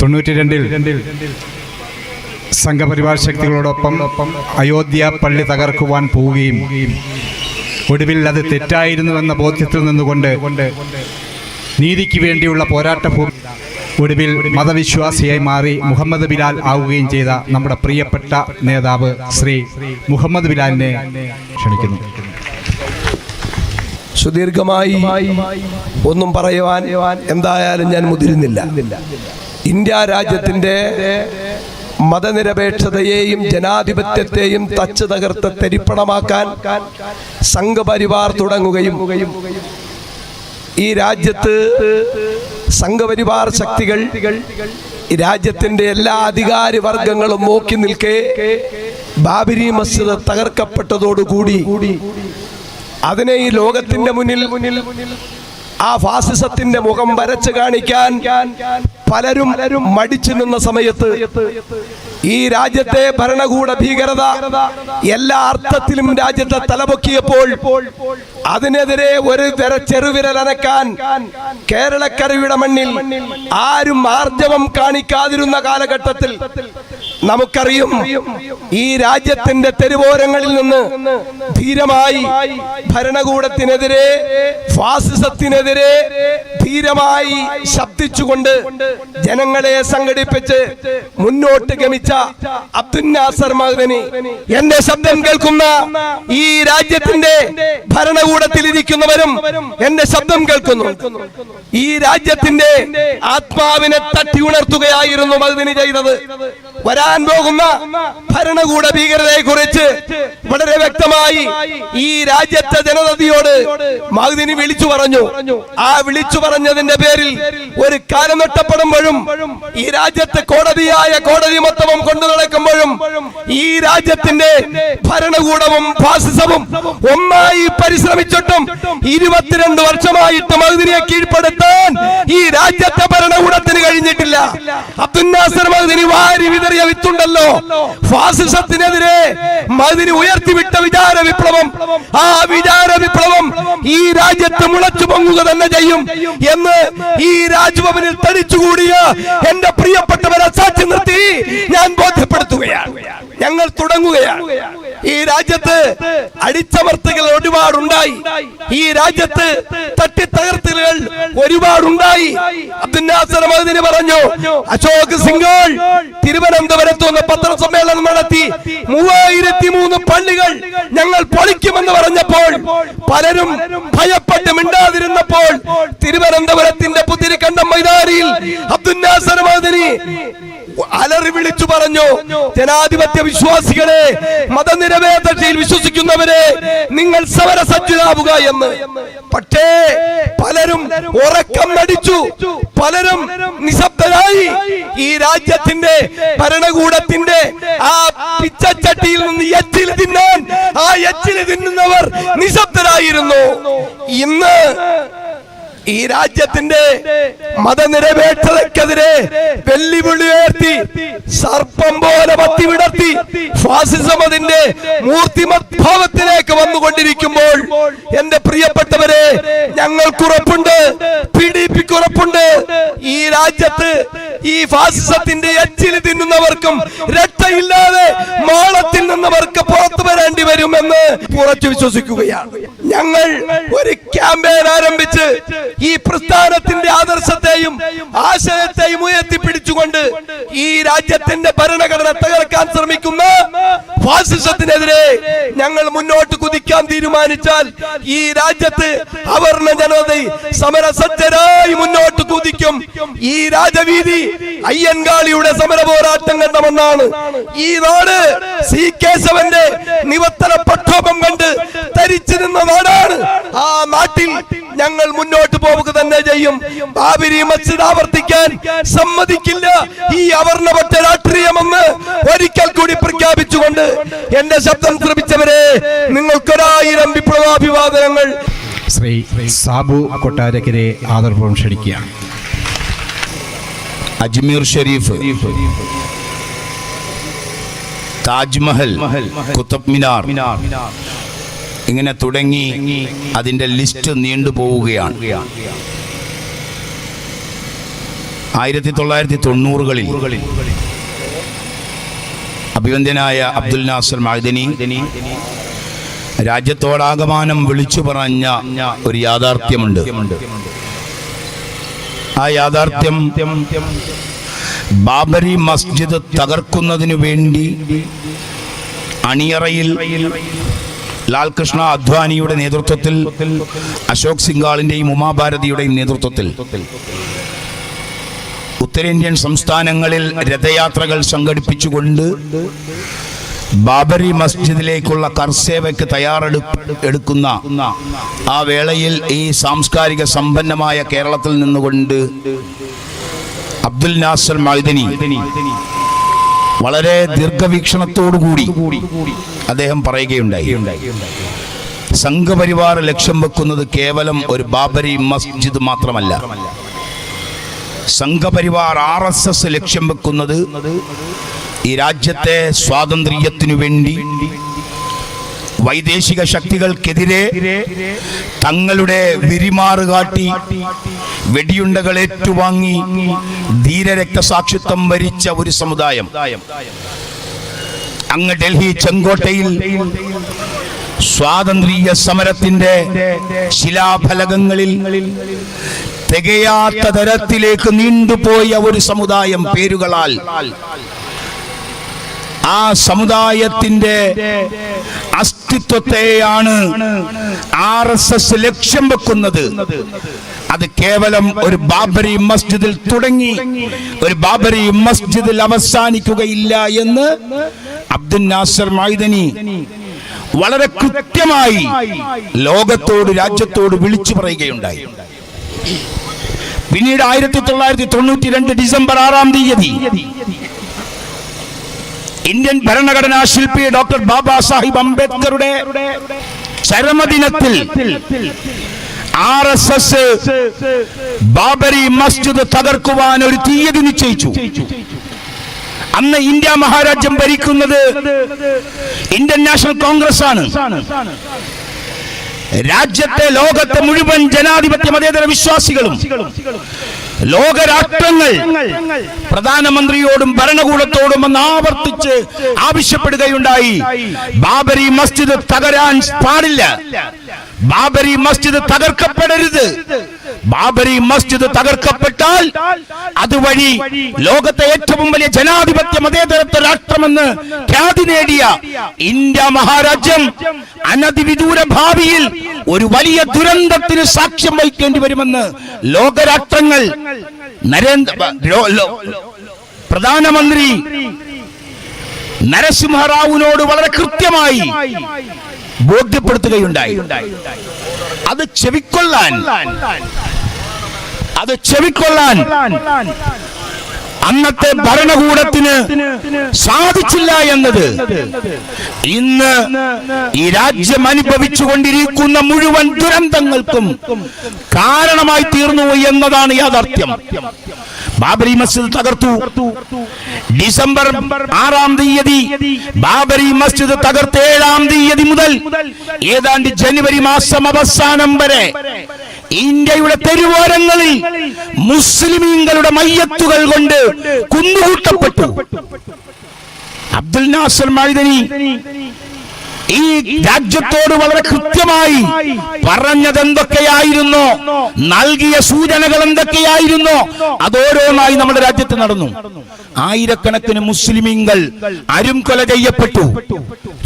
92 സംഘപരിവാർ ശക്തികളോടൊപ്പം അയോധ്യ പള്ളി തകർക്കുവാൻ പോവുകയും ഒടുവിൽ അത് തെറ്റായിരുന്നുവെന്ന ബോധ്യത്തിൽ നിന്നുകൊണ്ട് നീതിക്ക് വേണ്ടിയുള്ള പോരാട്ട ഒടുവിൽ മതവിശ്വാസിയായി മാറി മുഹമ്മദ് ബിലാൽ ആവുകയും ചെയ്ത നമ്മുടെ പ്രിയപ്പെട്ട നേതാവ് ശ്രീ മുഹമ്മദ് ബിലാലിനെ ക്ഷണിക്കുന്നു. സുദീർഘമായി ഒന്നും പറയുവാൻ എന്തായാലും ഞാൻ മുതിരുന്നില്ല. ഇന്ത്യ രാജ്യത്തിൻ്റെ മതനിരപേക്ഷതയെയും ജനാധിപത്യത്തെയും തച്ച് തകർത്ത് തെരിപ്പണമാക്കാൻ സംഘപരിവാർ തുടങ്ങുകയും ഈ രാജ്യത്ത് സംഘപരിവാർ ശക്തികൾ ഈ രാജ്യത്തിന്റെ എല്ലാ അധികാര വർഗങ്ങളും നോക്കി നിൽക്കെ ബാബരി മസ്ജിദ് തകർക്കപ്പെട്ടതോടുകൂടി അതിനെ ഈ ലോകത്തിന്റെ മുന്നിൽ ആ ഫാസിസത്തിന്റെ മുഖം വരച്ച് കാണിക്കാൻ പലരും മടിച്ചു നിന്ന സമയത്ത് ഈ രാജ്യത്തെ ഭരണകൂട ഭീകരത എല്ലാ അർത്ഥത്തിലും രാജ്യത്തെ തലപൊക്കിയപ്പോൾ അതിനെതിരെ ഒരു ചെറുവിരലനക്കാൻ കേരളക്കരയുടെ മണ്ണിൽ ആരും ആർജവം കാണിക്കാതിരുന്ന കാലഘട്ടത്തിൽ നമുക്കറിയും ഈ രാജ്യത്തിന്റെ തെരുവോരങ്ങളിൽ നിന്ന് ധീരമായി ഭരണകൂടത്തിനെതിരെ ഫാസിസത്തിനെതിരെ ധീരമായി ശബ്ദിച്ചുകൊണ്ട് ജനങ്ങളെ സംഘടിപ്പിച്ച് മുന്നോട്ട് ഗമിച്ച അബ്ദുൽ നാസർ മഅ്ദനി, എന്റെ ശബ്ദം കേൾക്കുന്ന ഈ രാജ്യത്തിന്റെ ഭരണകൂടത്തിൽ ഇരിക്കുന്നവരും എന്റെ ശബ്ദം കേൾക്കുന്നു. ഈ രാജ്യത്തിന്റെ ആത്മാവിനെ തട്ടി ഉണർത്തുകയായിരുന്നു മഅ്ദനി ചെയ്തത്. വരാൻ പോകുന്ന ഭരണകൂട ഭീകരതയെ കുറിച്ച് വളരെ വ്യക്തമായി ഈ രാജ്യത്തെ ജനതയോട് മഅ്ദനി വിളിച്ചു പറഞ്ഞു. ആ വിളിച്ചു പറഞ്ഞതിന്റെ പേരിൽ ഒരു കാലം നഷ്ടപ്പെടുമ്പോഴും ഈ രാജ്യത്തെ കോടതിയായ കോടതി മൊത്തവും കൊണ്ടു നടക്കുമ്പോഴും ഈ രാജ്യത്തിന്റെ ഭരണകൂടവും ഫാസിസവും ഒന്നായി പരിശ്രമിച്ചിട്ടും 22 വർഷമായിട്ട് മഅ്ദനിയെ കീഴ്പ്പെടുത്താൻ ഈ രാജ്യത്തെ ഭരണകൂടത്തിന് കഴിഞ്ഞിട്ടില്ല. അബ്ദുൽ നാസർ മഅ്ദനി വാരി വിതറിയ വിത്തുണ്ടല്ലോ, ഫാസിസത്തിനെതിരെ മഅ്ദനി ഉയർത്തിവിട്ട വിചാര വിപ്ലവം, ആ വിചാര വിപ്ലവം ഈ രാജ്യത്ത് മുളച്ചു പൊങ്ങുക തന്നെ ചെയ്യും എന്ന് ഈ രാജ്ഭവനിൽ തടിച്ചുകൂടിയ എന്റെ പ്രിയപ്പെട്ടവരെ സാക്ഷി നിർത്തി ഞാൻ ബോധ്യപ്പെടുത്തുകയാണ്. ഞങ്ങൾ തുടങ്ങുകയാണ്. ഈ രാജ്യത്ത് അടിച്ചമർത്തലുകൾ ഒരുപാടുണ്ടായി. ഈ രാജ്യത്ത് തട്ടിത്തകർത്തലുകൾ ഒരുപാടുണ്ടായി. അബ്ദുൽ നാസർ മഅ്ദനി പറഞ്ഞു, അശോക് സിംഗോൾ തിരുവനന്തപുരത്ത് നിന്ന് പത്രസമ്മേളനം നടത്തി 3003 പള്ളികൾ ഞങ്ങൾ പൊളിക്കുമെന്ന് പറഞ്ഞപ്പോൾ പലരും ഭയപ്പെട്ട് മിണ്ടാതിരുന്നപ്പോൾ തിരുവനന്തപുരത്തിന്റെ പുതിരിക്കണ്ടം മൈതാനിയിൽ അബ്ദുൽ നാസർ മഅ്ദനി അലറി വിളിച്ചു പറഞ്ഞു, ജനാധിപത്യ വിശ്വാസികളെ, മതനിരപേക്ഷതയിൽ വിശ്വസിക്കുന്നവരെ, നിങ്ങൾ സമരസജ്ജരാവുക എന്ന്. പക്ഷേ പലരും ഉറക്കം നടിച്ചു, പലരും നിശബ്ദരായി. ഈ രാജ്യത്തിന്റെ ഭരണകൂടത്തിന്റെ ആ പിച്ചച്ചട്ടിയിൽ നിന്ന് എച്ചിൽ തിന്നാൻ ആ എച്ചിൽ തിന്നുന്നവർ നിശബ്ദരായിരുന്നു. ഇന്ന് ഈ രാജ്യത്തിന്റെ മതനിരപേക്ഷതയ്ക്കെതിരെ വെല്ലുവിളി ഉയർത്തി സർപ്പം പോലെ പത്തി വിടർത്തി ഫാസിസം അതിന്റെ മൂർത്തിമത്ഭാവത്തിലേക്ക് വന്നുകൊണ്ടിരിക്കുമ്പോൾ എന്റെ പ്രിയപ്പെട്ടവരെ, ഞങ്ങൾക്കുറപ്പുണ്ട്, PDPക്ക് ഉറപ്പുണ്ട്, ഈ രാജ്യത്ത് ഈ ഫാസിസത്തിന്റെ എച്ചിൽ തിന്നുന്നവർക്കും രക്ഷയില്ലാതെ മാളത്തിൽ നിന്നവർക്ക് പുറത്തു വരേണ്ടി വരുമെന്ന് ഉറച്ചു വിശ്വസിക്കുകയാണ്. ഞങ്ങൾ ഒരു ക്യാമ്പയിൻ ആരംഭിച്ച് ഈ പ്രസ്ഥാനത്തിന്റെ ആദർശത്തെയും ആശയത്തെയും ഉയർത്തിപ്പിടിച്ചുകൊണ്ട് ഈ രാജ്യത്തിന്റെ ഭരണഘടന തകർക്കാൻ ശ്രമിക്കുന്ന ഫാസിസത്തിനെതിരെ ഞങ്ങൾ മുന്നോട്ട് കുതിക്കാൻ തീരുമാനിച്ചാൽ ഈ രാജ്യത്ത് അവർണ ജനത സമരസജ്ജരായി മുന്നോട്ട് കുതിക്കും. ഈ രാജവീതി അയ്യൻകാളിയുടെ സമര പോരാട്ടം കണ്ട മണ്ണാണ്. ഈ നാട് സി കേശവന്റെ നിവർത്തന പ്രക്ഷോഭം കണ്ട് തരിച്ചു നിന്ന നാടാണ്. ആ നാട്ടിൽ ഞങ്ങൾ മുന്നോട്ട് പോവുക തന്നെ ചെയ്യും. ബാബരി മസ്ജിദ് ആവർത്തിക്കാൻ സമ്മതിക്കില്ല ഈ അവർണപക്ഷ രാഷ്ട്രീയമെന്ന് ഒരിക്കൽ കൂടി പ്രഖ്യാപിച്ചുകൊണ്ട് എന്റെ ശബ്ദം ശ്രമിച്ചവരെ, നിങ്ങൾക്കൊരായിരം വിപ്ലവാഭിവാദനങ്ങൾ. ശ്രീ സാബു കൊട്ടാരക്കരെ ആദരപൂർവ്വം ക്ഷണിക്കുകയാണ്. അജ്മീർ ഷരീഫ്, താജ്മഹൽ, കുത്തബ് മിനാർ, ഇങ്ങനെ തുടങ്ങി അതിന്റെ ലിസ്റ്റ് നീണ്ടുപോവുകയാണ്. 1990-കളിൽ അഭിവന്ദ്യനായ അബ്ദുൽ നാസർ മഅദനി രാജ്യത്തോടാകമാനം വിളിച്ചു പറഞ്ഞ ഒരു യാഥാർത്ഥ്യമുണ്ട്. ആ യാഥാർത്ഥ്യം ബാബരി മസ്ജിദ് തകർക്കുന്നതിനു വേണ്ടി അണിയറയിൽ ലാൽകൃഷ്ണ അദ്വാനിയുടെ നേതൃത്വത്തിൽ, അശോക് സിംഗാളിന്റെയും ഉമാഭാരതിയുടെയും നേതൃത്വത്തിൽ ഉത്തരേന്ത്യൻ സംസ്ഥാനങ്ങളിൽ രഥയാത്രകൾ സംഘടിപ്പിച്ചുകൊണ്ട് ബാബരി മസ്ജിദിലേക്കുള്ള കർസേവയ്ക്ക് തയ്യാറെടുക്കുന്ന ആ വേളയിൽ ഈ സാംസ്കാരിക സമ്പന്നമായ കേരളത്തിൽ നിന്നുകൊണ്ട് അബ്ദുൽ നാസർ മഅദനി വളരെ ദീർഘവീക്ഷണത്തോടുകൂടി അദ്ദേഹം പറയുകയുണ്ടായി, സംഘപരിവാർ ലക്ഷ്യം വെക്കുന്നത് കേവലം ഒരു ബാബരി മസ്ജിദ് മാത്രമല്ല. സംഘപരിവാർ RSS ലക്ഷ്യം വെക്കുന്നത് ഈ രാജ്യത്തെ സ്വാതന്ത്ര്യത്തിനു വേണ്ടി വൈദേശിക ശക്തികൾക്കെതിരെ തങ്ങളുടെ വിരിമാറ് കാട്ടി വെടിയുണ്ടകൾ ഏറ്റുവാങ്ങി ധീരരക്തസാക്ഷിത്വം വരിച്ച ഒരു സമുദായം അങ്ങ് ഡൽഹി ചെങ്കോട്ടയിൽ സ്വാതന്ത്ര്യ സമരത്തിന്റെ ശിലാഫലകങ്ങളിൽ തികയാത്ത തരത്തിലേക്ക് നീണ്ടുപോയ ഒരു സമുദായം പേരുകളാൽ ആ സമുദായത്തിന്റെ അസ്തിത്വത്തെയാണ് RSS ലക്ഷ്യം വെക്കുന്നത്. അത് കേവലം ഒരു ബാബരി മസ്ജിദിൽ തുടങ്ങി ഒരു ബാബരി മസ്ജിദിൽ അവസാനിക്കുകയില്ല എന്ന് അബ്ദുൽ നാസർ മഅദനി വളരെ കൃത്യമായി ലോകത്തോട്, രാജ്യത്തോട് വിളിച്ചു പറയുകയുണ്ടായി. പിന്നീട് 1992 ഡിസംബർ 6-ാം തീയതി ഇന്ത്യൻ ഭരണഘടനാ ശില്പി ഡോക്ടർ ബാബാ സാഹിബ് അംബേദ്കറുടെ ചരമദിനത്തിൽ RSS ബാബരി മസ്ജിദ് തകർക്കുവാൻ ഒരു തീയതി നിശ്ചയിച്ചു. അന്ന് ഇന്ത്യ മഹാരാജ്യം ഭരിക്കുന്നത് ഇന്ത്യൻ നാഷണൽ കോൺഗ്രസ് ആണ്. രാജ്യത്തെ, ലോകത്തെ മുഴുവൻ ജനാധിപത്യ മതേതര വിശ്വാസികളും, ലോകരാഷ്ട്രങ്ങൾ പ്രധാനമന്ത്രിയോടും ഭരണകൂടത്തോടും ഒന്ന് ആവർത്തിച്ച് ആവശ്യപ്പെടുകയുണ്ടായി, ബാബരി മസ്ജിദ് തകരാൻ പാടില്ല, ബാബരി മസ്ജിദ് തകർക്കപ്പെടരുത്. ബാബരി മസ്ജിദ് തകർക്കപ്പെട്ടാൽ അതുവഴി ലോകത്തെ ഏറ്റവും വലിയ ജനാധിപത്യ മതേതരത്വ രാഷ്ട്രമെന്ന് ഖ്യാതി നേടിയ ഇന്ത്യ മഹാരാജ്യം അനധിവിദൂര ഭാവിയിൽ ഒരു വലിയ ദുരന്തത്തിന് സാക്ഷ്യം വഹിക്കേണ്ടി വരുമെന്ന് ലോകരാഷ്ട്രങ്ങൾ പ്രധാനമന്ത്രി നരസിംഹറാവുവിനോട് വളരെ കൃത്യമായി ബോധ്യപ്പെടുത്തുകയുണ്ടായി. അത് ചെവിക്കൊള്ളാൻ അന്നത്തെ ഭരണകൂടത്തിന് സാധിച്ചില്ല എന്നത് ഇന്ന് ഈ രാജ്യം അനുഭവിച്ചുകൊണ്ടിരിക്കുന്ന മുഴുവൻ ദുരന്തങ്ങൾക്കും കാരണമായി തീർന്നു എന്നതാണ് യാഥാർത്ഥ്യം. ബാബരി മസ്ജിദ് തകർത്തു. ഡിസംബർ 6-ാം തീയതി ബാബരി മസ്ജിദ് തകർത്ത് 7-ാം തീയതി മുതൽ ഏതാണ്ട് ജനുവരി മാസം അവസാനം വരെ ഇന്ത്യയുടെ തെരുവോരങ്ങളിൽ മുസ്ലിമീങ്ങളുടെ മയ്യത്തുകൾ കൊണ്ട് കുന്നുകൂട്ടപ്പെട്ടു. അബ്ദുൽ നാസർ മഅദനി ഈ രാജ്യത്തോട് വളരെ കൃത്യമായി പറഞ്ഞത് എന്തൊക്കെയായിരുന്നോ, നൽകിയ സൂചനകൾ എന്തൊക്കെയായിരുന്നോ, അതോരോന്നായി നമ്മുടെ രാജ്യത്ത് നടന്നു. ആയിരക്കണക്കിന് മുസ്ലിമീങ്ങൾ അരുംകൊല ചെയ്യപ്പെട്ടു.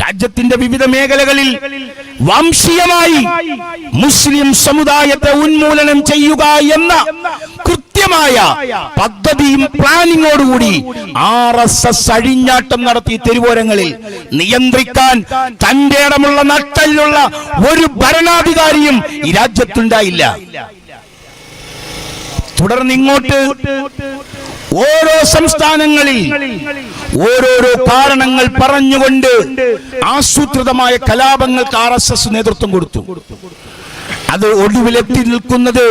രാജ്യത്തിന്റെ വിവിധ മേഖലകളിൽ വംശീയമായി മുസ്ലിം സമുദായത്തെ ഉന്മൂലനം ചെയ്യുക എന്ന കൃത്യമായ പദ്ധതിയും പ്ലാനിങ്ങോടുകൂടി RSS അഴിഞ്ഞാട്ടം നടത്തി തെരുവോരങ്ങളിൽ നിയന്ത്രിക്കാൻ തന്റെ ഇടമുള്ള നട്ടലുള്ള ഒരു ഭരണാധികാരിയും ഈ രാജ്യത്തുണ്ടായില്ല. തുടർന്ന് ഇങ്ങോട്ട് ഓരോ സംസ്ഥാനങ്ങളിൽ ഓരോരോ കാരണങ്ങൾ പറഞ്ഞുകൊണ്ട് ആസൂത്രിതമായ കലാപങ്ങൾക്ക് RSS നേതൃത്വം കൊടുത്തു. അത് ഒടുവിലെത്തി നിൽക്കുന്നത്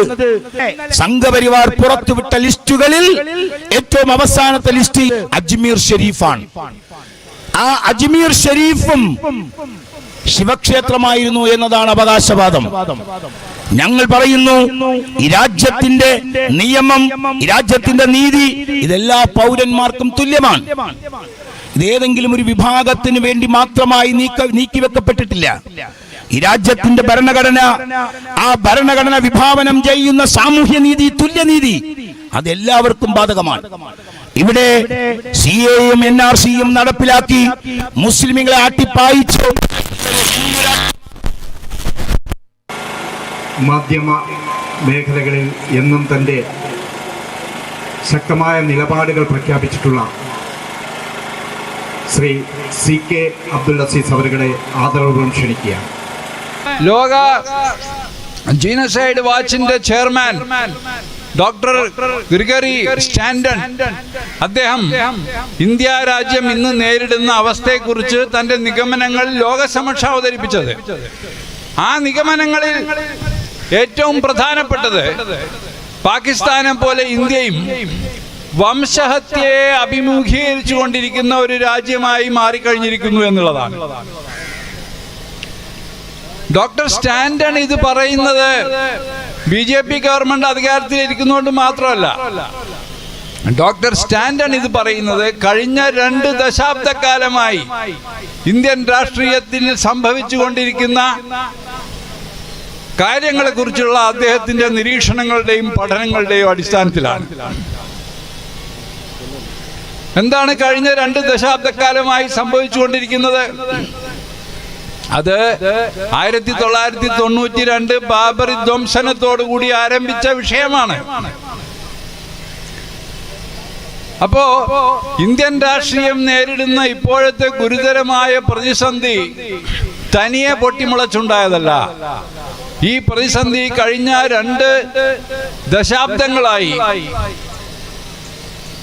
സംഘപരിവാർ പുറത്തുവിട്ട ലിസ്റ്റുകളിൽ ഏറ്റവും അവസാനത്തെ ലിസ്റ്റ് അജ്മീർ ഷെരീഫാണ്. ആ അജ്മീർ ഷെരീഫും ശിവക്ഷേത്രമായിരുന്നു എന്നതാണ് അവകാശവാദം. ഞങ്ങൾ പറയുന്നു, ഈ രാജ്യത്തിന്റെ നിയമം, ഈ രാജ്യത്തിന്റെ നീതി ഇതെല്ലാ പൗരന്മാർക്കും തുല്യമാണ്. ഇതേതെങ്കിലും ഒരു വിഭാഗത്തിന് വേണ്ടി മാത്രമായി നീക്കിവെക്കപ്പെട്ടിട്ടില്ല. ഈ രാജ്യത്തിന്റെ ഭരണഘടന, ആ ഭരണഘടന വിഭാവനം ചെയ്യുന്ന സാമൂഹ്യനീതി, തുല്യനീതി അതെല്ലാവർക്കും ബാധകമാണ്. ഇവിടെ CAയും NRCയും നടപ്പിലാക്കി മുസ്ലിമുകളെ ആട്ടിപ്പായിച്ചു. മാധ്യമ മേഖലകളിൽ എന്നും തൻ്റെ ശക്തമായ നിലപാടുകൾ പ്രഖ്യാപിച്ചിട്ടുള്ള ശ്രീ CK അബ്ദുൽ അസീസ് അവരുടെ ആദരവുകളും ക്ഷണിക്കുകയാണ്. ലോക ജീനസൈഡ് വാച്ചിന്റെ ചെയർമാൻ ഡോക്ടർ ഗ്രിഗറി സ്റ്റാൻഡൺ അദ്ദേഹം ഇന്ത്യ രാജ്യം ഇന്ന് നേരിടുന്ന അവസ്ഥയെക്കുറിച്ച് തന്റെ നിഗമനങ്ങൾ ലോകസമക്ഷം അവതരിപ്പിച്ചത്. ആ നിഗമനങ്ങളിൽ ഏറ്റവും പ്രധാനപ്പെട്ടത് പാകിസ്ഥാനെ പോലെ ഇന്ത്യയും വംശഹത്യയെ അഭിമുഖീകരിച്ചു കൊണ്ടിരിക്കുന്ന ഒരു രാജ്യമായി മാറിക്കഴിഞ്ഞിരിക്കുന്നു എന്നുള്ളതാണ്. ഡോക്ടർ സ്റ്റാൻഡൺ ഇത് പറയുന്നത് BJP ഗവൺമെന്റ് അധികാരത്തിലിരിക്കുന്നതുകൊണ്ട് മാത്രമല്ല. ഡോക്ടർ സ്റ്റാൻഡൺ ഇത് പറയുന്നത് കഴിഞ്ഞ 2 ദശാബ്ദക്കാലമായി ഇന്ത്യൻ രാഷ്ട്രീയത്തിൽ സംഭവിച്ചുകൊണ്ടിരിക്കുന്ന കാര്യങ്ങളെ കുറിച്ചുള്ള അദ്ദേഹത്തിന്റെ നിരീക്ഷണങ്ങളുടെയും പഠനങ്ങളുടെയും അടിസ്ഥാനത്തിലാണ്. എന്താണ് കഴിഞ്ഞ 2 ദശാബ്ദക്കാലമായി സംഭവിച്ചുകൊണ്ടിരിക്കുന്നത്? അത് 1992 ബാബറി ധ്വംസനത്തോടുകൂടി ആരംഭിച്ച വിഷയമാണ്. അപ്പോ ഇന്ത്യൻ രാഷ്ട്രീയം നേരിടുന്ന ഇപ്പോഴത്തെ ഗുരുതരമായ പ്രതിസന്ധി തനിയെ പൊട്ടിമുളച്ചുണ്ടായതല്ല. ഈ പ്രതിസന്ധി കഴിഞ്ഞ 2 ദശാബ്ദങ്ങളായി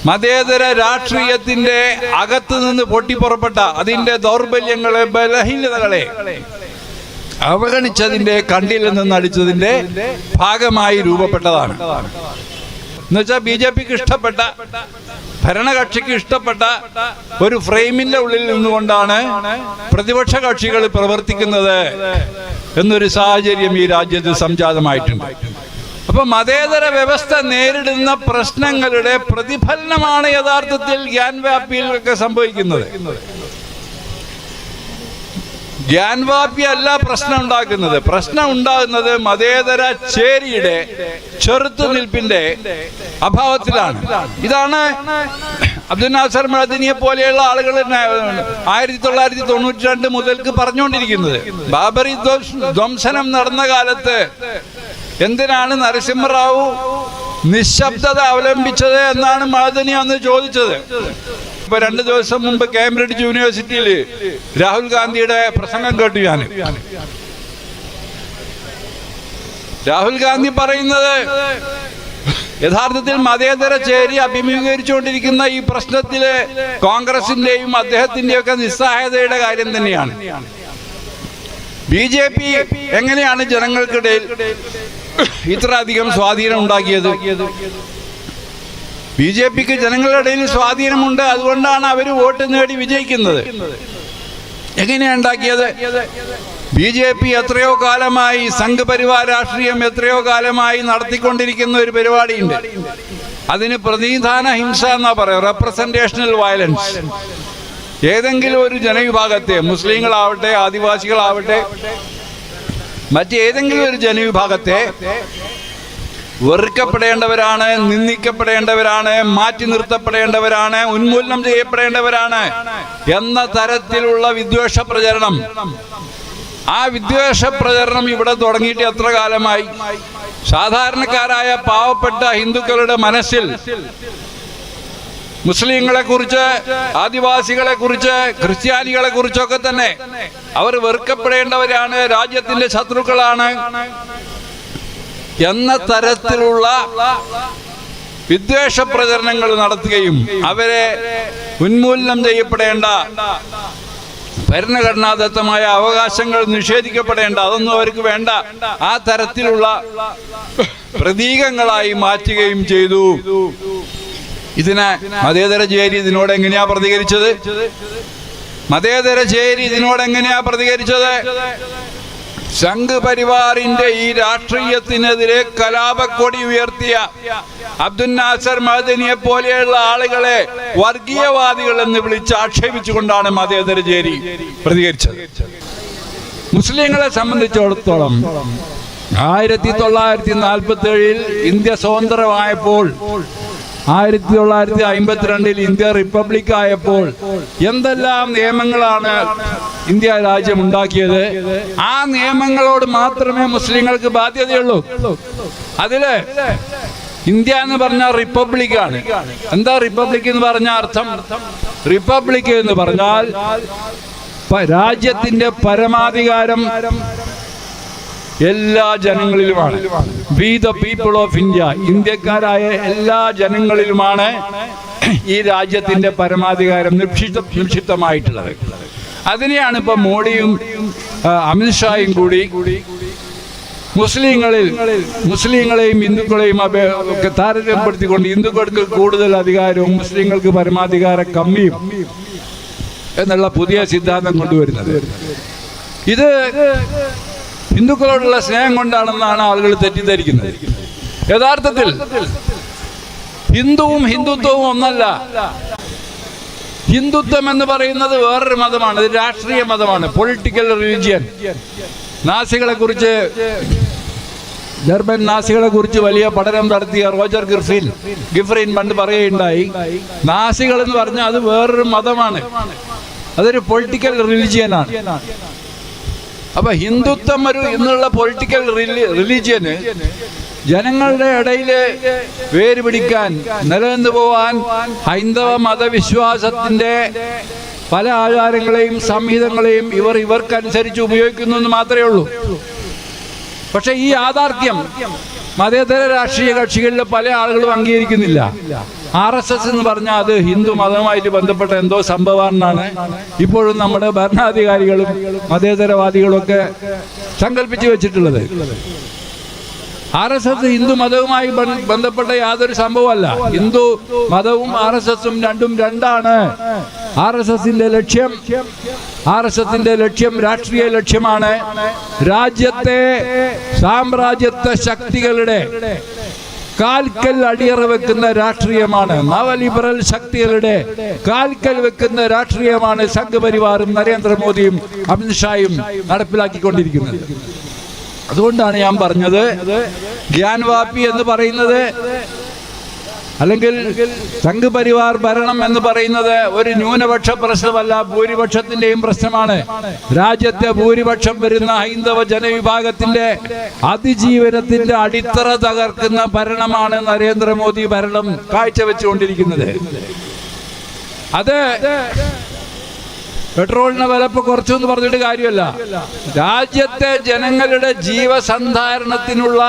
മതേതര രാഷ്ട്രീയത്തിന്റെ അകത്ത് നിന്ന് പൊട്ടിപ്പുറപ്പെട്ട അതിന്റെ ദൗർബല്യങ്ങളെ, ബലഹീനതകളെ അവഗണിച്ചതിന്റെ, കണ്ടിൽ നിന്ന് അടിച്ചതിന്റെ ഭാഗമായി രൂപപ്പെട്ടതാണ്. എന്നുവെച്ചാൽ BJPക്ക് ഇഷ്ടപ്പെട്ട, ഭരണകക്ഷിക്ക് ഇഷ്ടപ്പെട്ട ഒരു ഫ്രെയിമിന്റെ ഉള്ളിൽ നിന്നുകൊണ്ടാണ് പ്രതിപക്ഷ കക്ഷികൾ പ്രവർത്തിക്കുന്നത് എന്നൊരു സാഹചര്യം ഈ രാജ്യത്ത് സംജാതമായിട്ടുണ്ട്. അപ്പൊ മതേതര വ്യവസ്ഥ നേരിടുന്ന പ്രശ്നങ്ങളുടെ പ്രതിഫലനമാണ് യഥാർത്ഥത്തിൽ ഗ്യാൻവാപ്പിയിലൊക്കെ സംഭവിക്കുന്നത്. ഗ്യാൻവാപ്പി അല്ല പ്രശ്നം ഉണ്ടാക്കുന്നത്. പ്രശ്നം ഉണ്ടാകുന്നത് മതേതര ചേരിയുടെ ചെറുത്തുനിൽപ്പിന്റെ അഭാവത്തിലാണ്. ഇതാണ് അബ്ദുൽ നാസർ മഅദനിയെ പോലെയുള്ള ആളുകൾ 1992 മുതൽക്ക് പറഞ്ഞുകൊണ്ടിരിക്കുന്നത്. ബാബറി ധ്വംസനം നടന്ന കാലത്ത് എന്തിനാണ് നരസിംഹറാവു നിശബ്ദത അവലംബിച്ചത് എന്നാണ് മഅദനി അന്ന് ചോദിച്ചത്. ഇപ്പൊ 2 ദിവസം മുമ്പ് കേംബ്രിഡ്ജ് യൂണിവേഴ്സിറ്റിയിൽ രാഹുൽ ഗാന്ധിയുടെ പ്രസംഗം കേട്ടു ഞാൻ. രാഹുൽ ഗാന്ധി പറയുന്നത് യഥാർത്ഥത്തിൽ മതേതര ചേരി അഭിമുഖീകരിച്ചുകൊണ്ടിരിക്കുന്ന ഈ പ്രശ്നത്തില് കോൺഗ്രസിന്റെയും അദ്ദേഹത്തിന്റെയും ഒക്കെ നിസ്സഹായതയുടെ കാര്യം തന്നെയാണ്. BJP എങ്ങനെയാണ് ജനങ്ങൾക്കിടയിൽ ഇത്ര അധികം സ്വാധീനം ഉണ്ടാക്കിയത്? BJPക്ക് ജനങ്ങളുടെ ഇടയിൽ സ്വാധീനമുണ്ട്, അതുകൊണ്ടാണ് അവർ വോട്ട് നേടി വിജയിക്കുന്നത്. എങ്ങനെയാണ് ഉണ്ടാക്കിയത്? BJP എത്രയോ കാലമായി, സംഘപരിവാർ രാഷ്ട്രീയം എത്രയോ കാലമായി നടത്തിക്കൊണ്ടിരിക്കുന്ന ഒരു പരിപാടിയുണ്ട്. അതിന് പ്രതിനിധാന ഹിംസ എന്നാ പറയുക, റെപ്രസെന്റേഷണൽ വയലൻസ്. ഏതെങ്കിലും ഒരു ജനവിഭാഗത്തെ, മുസ്ലിങ്ങളാവട്ടെ, ആദിവാസികളാവട്ടെ, മറ്റേതെങ്കിലും ഒരു ജനവിഭാഗത്തെ വെറുക്കപ്പെടേണ്ടവരാണ്, നിന്ദിക്കപ്പെടേണ്ടവരാണ്, മാറ്റി നിർത്തപ്പെടേണ്ടവരാണ്, ഉന്മൂലനം ചെയ്യപ്പെടേണ്ടവരാണ് എന്ന തരത്തിലുള്ള വിദ്വേഷ പ്രചരണം. ആ വിദ്വേഷ പ്രചരണം ഇവിടെ തുടങ്ങിയിട്ട് എത്ര കാലമായി? സാധാരണക്കാരായ പാവപ്പെട്ട ഹിന്ദുക്കളുടെ മനസ്സിൽ മുസ്ലിങ്ങളെ കുറിച്ച്, ആദിവാസികളെ കുറിച്ച്, ക്രിസ്ത്യാനികളെ കുറിച്ചൊക്കെ തന്നെ അവർ വെറുക്കപ്പെടേണ്ടവരാണ്, രാജ്യത്തിന്റെ ശത്രുക്കളാണ് എന്ന തരത്തിലുള്ള വിദ്വേഷ പ്രചരണങ്ങൾ നടത്തുകയും അവരെ ഉന്മൂലനം ചെയ്യപ്പെടേണ്ട, ഭരണഘടനാദത്തമായ അവകാശങ്ങൾ നിഷേധിക്കപ്പെടേണ്ട, അതൊന്നും അവർക്ക് വേണ്ട, ആ തരത്തിലുള്ള പ്രതീകങ്ങളായി മാറ്റുകയും ചെയ്തു. ഇതിന് മതേതര ചേരി ഇതിനോട് എങ്ങനെയാ പ്രതികരിച്ചത്? മതേതര ചേരി ഇതിനോട് എങ്ങനെയാ പ്രതികരിച്ചത്? സംഘ് പരിവാറിന്റെ ഈ രാഷ്ട്രീയത്തിനെതിരെ കലാപക്കൊടി ഉയർത്തിയ അബ്ദുൽ നാസർ മഅദനിയെ പോലെയുള്ള ആളുകളെ വർഗീയവാദികൾ എന്ന് വിളിച്ച് ആക്ഷേപിച്ചുകൊണ്ടാണ് മതേതര ചേരി പ്രതികരിച്ചത്. മുസ്ലിങ്ങളെ സംബന്ധിച്ചിടത്തോളം 1947 ഇന്ത്യ സ്വതന്ത്രമായപ്പോൾ, 1952 ഇന്ത്യ റിപ്പബ്ലിക് ആയപ്പോൾ എന്തെല്ലാം നിയമങ്ങളാണ് ഇന്ത്യ രാജ്യം ഉണ്ടാക്കിയത്. ആ നിയമങ്ങളോട് മാത്രമേ മുസ്ലിങ്ങൾക്ക് ബാധ്യതയുള്ളൂ. അതില് ഇന്ത്യ എന്ന് പറഞ്ഞാൽ റിപ്പബ്ലിക്കാണ്. എന്താ റിപ്പബ്ലിക് എന്ന് പറഞ്ഞ അർത്ഥം? റിപ്പബ്ലിക് എന്ന് പറഞ്ഞാൽ രാജ്യത്തിന്റെ പരമാധികാരം എല്ലാ ജനങ്ങളിലുമാണ്. We the people of India, ഇന്ത്യക്കാരായ എല്ലാ ജനങ്ങളിലുമാണ് ഈ രാജ്യത്തിന്റെ പരമാധികാരം നിക്ഷിപ്തമായിട്ടുള്ളത്. അതിനെയാണ് ഇപ്പൊ മോഡിയും അമിത്ഷായും കൂടി മുസ്ലിങ്ങളെയും ഹിന്ദുക്കളെയും ഒക്കെ താരതമ്യപ്പെടുത്തിക്കൊണ്ട് ഹിന്ദുക്കൾക്ക് കൂടുതൽ അധികാരവും മുസ്ലിങ്ങൾക്ക് പരമാധികാരം കമ്മിയും എന്നുള്ള പുതിയ സിദ്ധാന്തം കൊണ്ടുവരുന്നത്. ഇത് ഹിന്ദുക്കളോടുള്ള സ്നേഹം കൊണ്ടാണെന്നാണ് ആളുകൾ തെറ്റിദ്ധരിക്കുന്നത്. യഥാർത്ഥത്തിൽ ഹിന്ദുവും ഹിന്ദുത്വവും ഒന്നല്ല. ഹിന്ദുത്വം എന്ന് പറയുന്നത് വേറൊരു മതമാണ്, ഇത് രാഷ്ട്രീയ മതമാണ്, പൊളിറ്റിക്കൽ റിലിജിയൻ. ജർമ്മൻ നാസികളെ കുറിച്ച് വലിയ പഠനം നടത്തിയ റോജർ ഗിഫ്രിൻ പണ്ട് പറയുകയുണ്ടായി, നാസികൾ എന്ന് പറഞ്ഞാൽ അത് വേറൊരു മതമാണ്, അതൊരു പൊളിറ്റിക്കൽ റിലിജിയനാണ്. അപ്പൊ ഹിന്ദുത്വം എന്നുള്ള പൊളിറ്റിക്കൽ റിലിജിയന് ജനങ്ങളുടെ ഇടയിൽ വേര് പിടിക്കാൻ, നിലനിന്നു പോവാൻ ഹൈന്ദവ മതവിശ്വാസത്തിന്റെ പല ആചാരങ്ങളെയും സംഹിതങ്ങളെയും ഇവർക്കനുസരിച്ച് ഉപയോഗിക്കുന്നു എന്ന് മാത്രമേ ഉള്ളൂ. പക്ഷെ ഈ യാഥാർത്ഥ്യം മതേതര രാഷ്ട്രീയ കക്ഷികളിലെ പല ആളുകളും അംഗീകരിക്കുന്നില്ല. RSS എന്ന് പറഞ്ഞാൽ അത് ഹിന്ദു മതവുമായിട്ട് ബന്ധപ്പെട്ട എന്തോ സംഭവമാണെന്നാണ് ഇപ്പോഴും നമ്മുടെ ഭരണാധികാരികളും മതേതരവാദികളും ഒക്കെ സങ്കല്പിച്ചു വെച്ചിട്ടുള്ളത്. RSS ഹിന്ദു മതവുമായി ബന്ധപ്പെട്ട യാതൊരു സംഭവമല്ല. ഹിന്ദു മതവും RSSും രണ്ടാണ്. RSSന്റെ ലക്ഷ്യം രാഷ്ട്രീയ ലക്ഷ്യമാണ്. രാജ്യത്തെ സാമ്രാജ്യത്വ ശക്തികളുടെ കാൽക്കൽ അടിയറ വെക്കുന്ന രാഷ്ട്രീയമാണ്. നവലിബറൽ ശക്തികളുടെ കാൽക്കൽ വെക്കുന്ന രാഷ്ട്രീയമാണ് സംഘപരിവാറും നരേന്ദ്രമോദിയും അമിത്ഷായും നടപ്പിലാക്കിക്കൊണ്ടിരിക്കുന്നത്. അതുകൊണ്ടാണ് ഞാൻ പറഞ്ഞത്, ഗ്യാൻവാപി എന്ന് പറയുന്നത് അല്ലെങ്കിൽ സംഘപരിവാർ ഭരണം എന്ന് പറയുന്നത് ഒരു ന്യൂനപക്ഷ പ്രശ്നമല്ല, ഭൂരിപക്ഷത്തിന്റെയും പ്രശ്നമാണ്. രാജ്യത്തെ ഭൂരിപക്ഷം വരുന്ന ഹൈന്ദവ ജനവിഭാഗത്തിന്റെ അതിജീവനത്തിന്റെ അടിത്തറ തകർക്കുന്ന ഭരണമാണ് നരേന്ദ്രമോദി ഭരണം കാഴ്ചവെച്ചുകൊണ്ടിരിക്കുന്നത്. അത് പെട്രോളിന് വിലപ്പ് കുറച്ചു എന്ന് പറഞ്ഞിട്ട് കാര്യമല്ല. രാജ്യത്തെ ജനങ്ങളുടെ ജീവസന്ധാരണത്തിനുള്ള,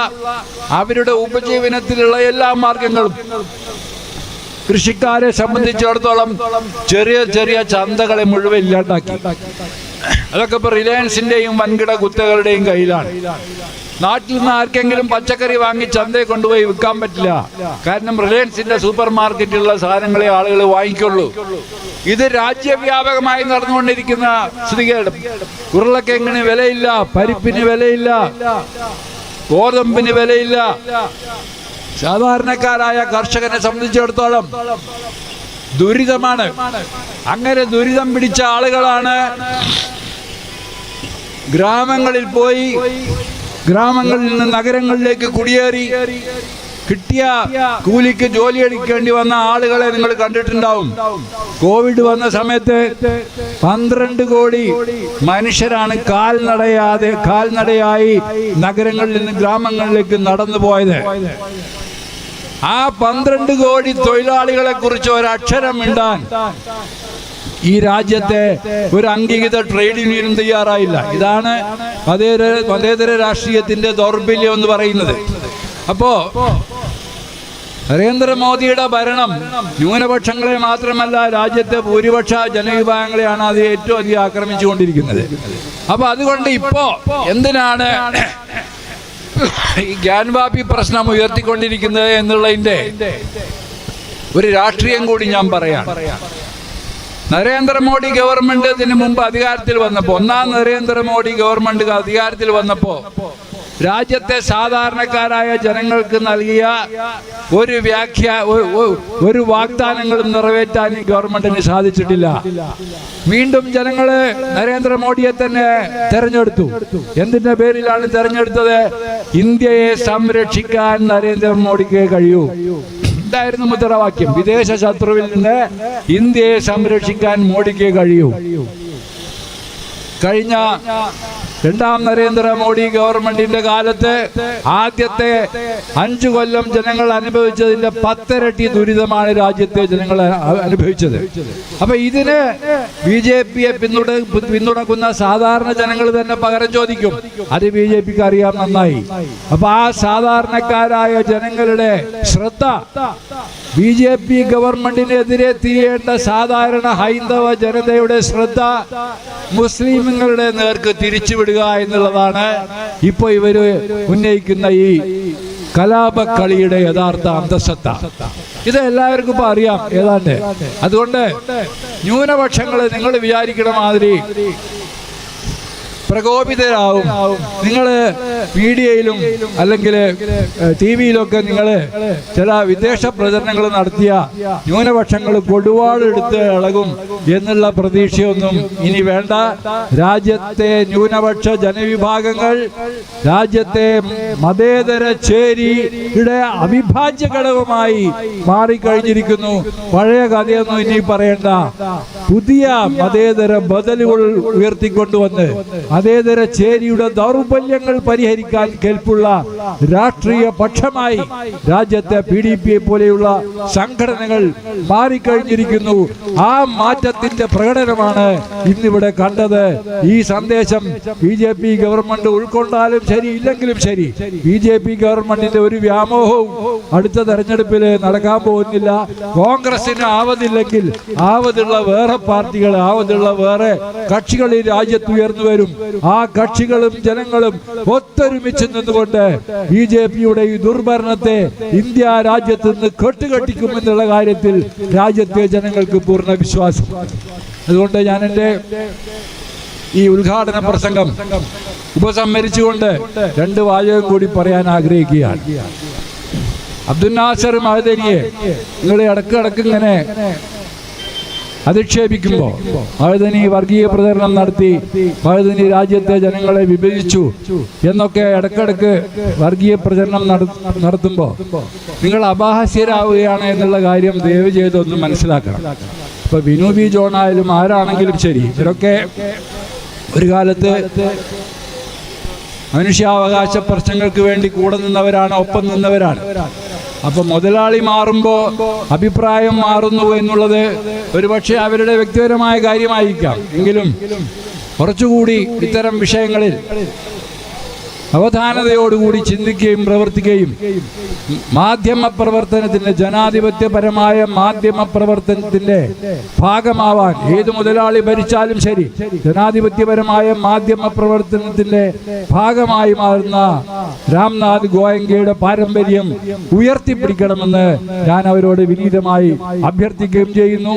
അവരുടെ ഉപജീവനത്തിലുള്ള എല്ലാ മാർഗങ്ങളും, കൃഷിക്കാരെ സംബന്ധിച്ചിടത്തോളം ചെറിയ ചെറിയ ചന്തകളെ മുഴുവൻ ഇല്ലാണ്ടാക്കി. അതൊക്കെ ഇപ്പൊ റിലയൻസിന്റെയും വൻകിട കുത്തകളുടെയും കയ്യിലാണ്. നാട്ടിൽ നിന്ന് ആർക്കെങ്കിലും പച്ചക്കറി വാങ്ങി ചന്തയെ കൊണ്ടുപോയി വിൽക്കാൻ പറ്റില്ല. കാരണം റിലയൻസിന്റെ സൂപ്പർ മാർക്കറ്റിലുള്ള സാധനങ്ങളെ ആളുകൾ വാങ്ങിക്കുള്ളൂ. ഇത് രാജ്യവ്യാപകമായി നടന്നുകൊണ്ടിരിക്കുന്ന സ്ഥിതികേട്. ഉരുളക്കിഴങ്ങിന് വിലയില്ല, പരിപ്പിന് വിലയില്ല, ഗോതമ്പിന് വിലയില്ല. സാധാരണക്കാരായ കർഷകനെ സംബന്ധിച്ചിടത്തോളം ദുരിതമാണ്. അങ്ങനെ ദുരിതം പിടിച്ച ആളുകളാണ് ഗ്രാമങ്ങളിൽ പോയി, ഗ്രാമങ്ങളിൽ നിന്ന് നഗരങ്ങളിലേക്ക് കുടിയേറി കിട്ടിയ കൂലിക്ക് ജോലി എടുക്കേണ്ടി വന്ന ആളുകളെ നിങ്ങൾ കണ്ടിട്ടുണ്ടാവും. കോവിഡ് വന്ന സമയത്ത് 12 കോടി മനുഷ്യരാണ് കാൽനടയായി നഗരങ്ങളിൽ നിന്ന് ഗ്രാമങ്ങളിലേക്ക് നടന്നു പോയത്. ആ 12 കോടി തൊഴിലാളികളെ കുറിച്ച് ഒരക്ഷരം മിണ്ടാൻ ഈ രാജ്യത്തെ ഒരു അംഗീകൃത ട്രേഡ് യൂണിയനും തയ്യാറായില്ല. ഇതാണ് മതേതര രാഷ്ട്രീയത്തിന്റെ ദൗർബല്യം എന്ന് പറയുന്നത്. അപ്പോ നരേന്ദ്രമോദിയുടെ ഭരണം ന്യൂനപക്ഷങ്ങളെ മാത്രമല്ല, രാജ്യത്തെ ഭൂരിപക്ഷ ജനവിഭാഗങ്ങളെയാണ് അത് ഏറ്റവും അധികം ആക്രമിച്ചുകൊണ്ടിരിക്കുന്നത്. അപ്പൊ അതുകൊണ്ട് ഇപ്പോ എന്തിനാണ് ഈ ഗ്യാൻവാപി പ്രശ്നം ഉയർത്തിക്കൊണ്ടിരിക്കുന്നത് എന്നുള്ളതിന്റെ ഒരു രാഷ്ട്രീയം കൂടി ഞാൻ പറയാം. നരേന്ദ്രമോദി ഗവൺമെന്റ് ഇതിന് മുമ്പ് അധികാരത്തിൽ വന്നപ്പോ, ഒന്നാം നരേന്ദ്രമോദി ഗവൺമെന്റ് അധികാരത്തിൽ വന്നപ്പോ രാജ്യത്തെ സാധാരണക്കാരായ ജനങ്ങൾക്ക് നൽകിയ ഒരു വാഗ്ദാനങ്ങളും നിറവേറ്റാൻ ഈ ഗവൺമെന്റിന് സാധിച്ചിട്ടില്ല. വീണ്ടും ജനങ്ങള് നരേന്ദ്രമോദിയെ തന്നെ തെരഞ്ഞെടുത്തു. എന്തിന്റെ പേരിലാണ് തെരഞ്ഞെടുത്തത്? ഇന്ത്യയെ സംരക്ഷിക്കാൻ നരേന്ദ്രമോദിക്ക് കഴിയൂ. ഇതായിരുന്നു മുദ്രാവാക്യം. വിദേശ ശത്രുവിൽ നിന്ന് ഇന്ത്യയെ സംരക്ഷിക്കാൻ മോദിക്ക് കഴിയൂ. കഴിഞ്ഞ രണ്ടാം നരേന്ദ്രമോദി ഗവൺമെന്റിന്റെ കാലത്ത് ആദ്യത്തെ 5 കൊല്ലം ജനങ്ങൾ അനുഭവിച്ചതിന്റെ 10 ഇരട്ടി ദുരിതമാണ് രാജ്യത്തെ ജനങ്ങൾ അനുഭവിച്ചത്. അപ്പൊ ഇതിന് BJPയെ പിന്തുണക്കുന്ന സാധാരണ ജനങ്ങൾ തന്നെ പകരം ചോദിക്കും. അത് BJPക്ക് അറിയാം നന്നായി. അപ്പൊ ആ സാധാരണക്കാരായ ജനങ്ങളുടെ ശ്രദ്ധ BJP ഗവൺമെന്റിനെതിരെ തിരിയേണ്ട സാധാരണ ഹൈന്ദവ ജനതയുടെ ശ്രദ്ധ മുസ്ലിമുകളുടെ നേർക്ക് തിരിച്ചുവിടുക എന്നുള്ളതാണ് ഇപ്പൊ ഇവര് ഉന്നയിക്കുന്ന ഈ കലാപക്കളിയുടെ യഥാർത്ഥ അന്തസത്ത. ഇത് എല്ലാവർക്കും ഇപ്പൊ അറിയാം ഏതാണ്ട്. അതുകൊണ്ട് ന്യൂനപക്ഷങ്ങള് നിങ്ങൾ വിചാരിക്കണ മാതിരി പ്രകോപിതരാവും. നിങ്ങൾ മീഡിയയിലും അല്ലെങ്കിൽ TV-യിലൊക്കെ നിങ്ങൾ ചില വിദേശ പ്രചരണങ്ങൾ നടത്തിയ ന്യൂനപക്ഷങ്ങൾ കൊടുവാളെടുത്ത് ഇളകും എന്നുള്ള പ്രതീക്ഷയൊന്നും ഇനി വേണ്ട. രാജ്യത്തെ ന്യൂനപക്ഷ ജനവിഭാഗങ്ങൾ രാജ്യത്തെ മതേതര ചേരിയുടെ അവിഭാജ്യ ഘടകമായി മാറിക്കഴിഞ്ഞിരിക്കുന്നു. പഴയ കഥയൊന്നും ഇനി പറയണ്ട. പുതിയ മതേതര ബദലുകൾ ഉയർത്തിക്കൊണ്ടുവന്ന് മതേതര ചേരിയുടെ ദൗർബല്യങ്ങൾ പരിഹരിക്കാൻ കെൽപ്പുള്ള രാഷ്ട്രീയ പക്ഷമായി രാജ്യത്തെ PDP-യെ പോലെയുള്ള സംഘടനകൾ മാറിക്കഴിഞ്ഞിരിക്കുന്നു. ആ മാറ്റത്തിന്റെ പ്രകടനമാണ് ഇന്നിവിടെ കണ്ടത്. ഈ സന്ദേശം BJP ഗവൺമെന്റ് ഉൾക്കൊണ്ടാലും ശരി ഇല്ലെങ്കിലും ശരി, BJP ഗവൺമെന്റിന്റെ ഒരു വ്യാമോഹവും അടുത്ത തെരഞ്ഞെടുപ്പിൽ നടക്കാൻ പോകുന്നില്ല. കോൺഗ്രസിന് ആവതില്ലെങ്കിൽ ആവതുള്ള വേറെ പാർട്ടികൾ, ആവതുള്ള വേറെ കക്ഷികൾ ഈ രാജ്യത്ത് ഉയർന്നു വരും. ആ കക്ഷികളും ജനങ്ങളും ഒത്തൊരുമിച്ച് നിന്നുകൊണ്ട് BJP-യുടെ ഈ ദുർഭരണത്തെ ഇന്ത്യ രാജ്യത്ത് നിന്ന് കെട്ടുകെട്ടിക്കുമെന്നുള്ള കാര്യത്തിൽ രാജ്യത്തെ ജനങ്ങൾക്ക് പൂർണ്ണ വിശ്വാസം. അതുകൊണ്ട് ഞാൻ എൻ്റെ ഈ ഉദ്ഘാടന പ്രസംഗം ഉപസംഹരിച്ചുകൊണ്ട് 2 വാചകം കൂടി പറയാൻ ആഗ്രഹിക്കുകയാണ്. അബ്ദുൽ നാസർ മഅദനിയെ നിങ്ങൾ ഇടക്കിടക്ക് ഇങ്ങനെ അധിക്ഷേപിക്കുമ്പോൾ, മഅദനി വർഗീയ പ്രചരണം നടത്തി, മഅദനി രാജ്യത്തെ ജനങ്ങളെ വിഭജിച്ചു എന്നൊക്കെ ഇടക്കിടക്ക് വർഗീയ പ്രചരണം നടത്തുമ്പോൾ നിങ്ങൾ അപഹാസ്യരാവുകയാണ് എന്നുള്ള കാര്യം ദയവ് ചെയ്തൊന്ന് മനസ്സിലാക്കണം. ഇപ്പൊ ബിനു ബി ജോൺ ആയാലും ആരാണെങ്കിലും ശരി, ഇവരൊക്കെ ഒരു കാലത്ത് മനുഷ്യാവകാശ പ്രശ്നങ്ങൾക്ക് വേണ്ടി കൂടെ നിന്നവരാണ്, ഒപ്പം നിന്നവരാണ്. അപ്പൊ മുതലാളി മാറുമ്പോൾ അഭിപ്രായം മാറുന്നു എന്നുള്ളത് ഒരുപക്ഷെ അവരുടെ വ്യക്തിപരമായ കാര്യമായിരിക്കാം. എങ്കിലും കുറച്ചുകൂടി ഇത്തരം വിഷയങ്ങളിൽ അവധാനതയോടുകൂടി ചിന്തിക്കുകയും പ്രവർത്തിക്കുകയും മാധ്യമ പ്രവർത്തനത്തിന്റെ, ജനാധിപത്യപരമായ മാധ്യമ പ്രവർത്തനത്തിന്റെ ഭാഗമാവാൻ ഏത് മുതലാളി ഭരിച്ചാലും ശരി, ജനാധിപത്യപരമായ മാധ്യമ പ്രവർത്തനത്തിന്റെ ഭാഗമായി മാറുന്ന രാംനാഥ് ഗോയങ്കയുടെ പാരമ്പര്യം ഉയർത്തിപ്പിടിക്കണമെന്ന് ഞാൻ അവരോട് വിനീതമായി അഭ്യർത്ഥിക്കുകയും ചെയ്യുന്നു.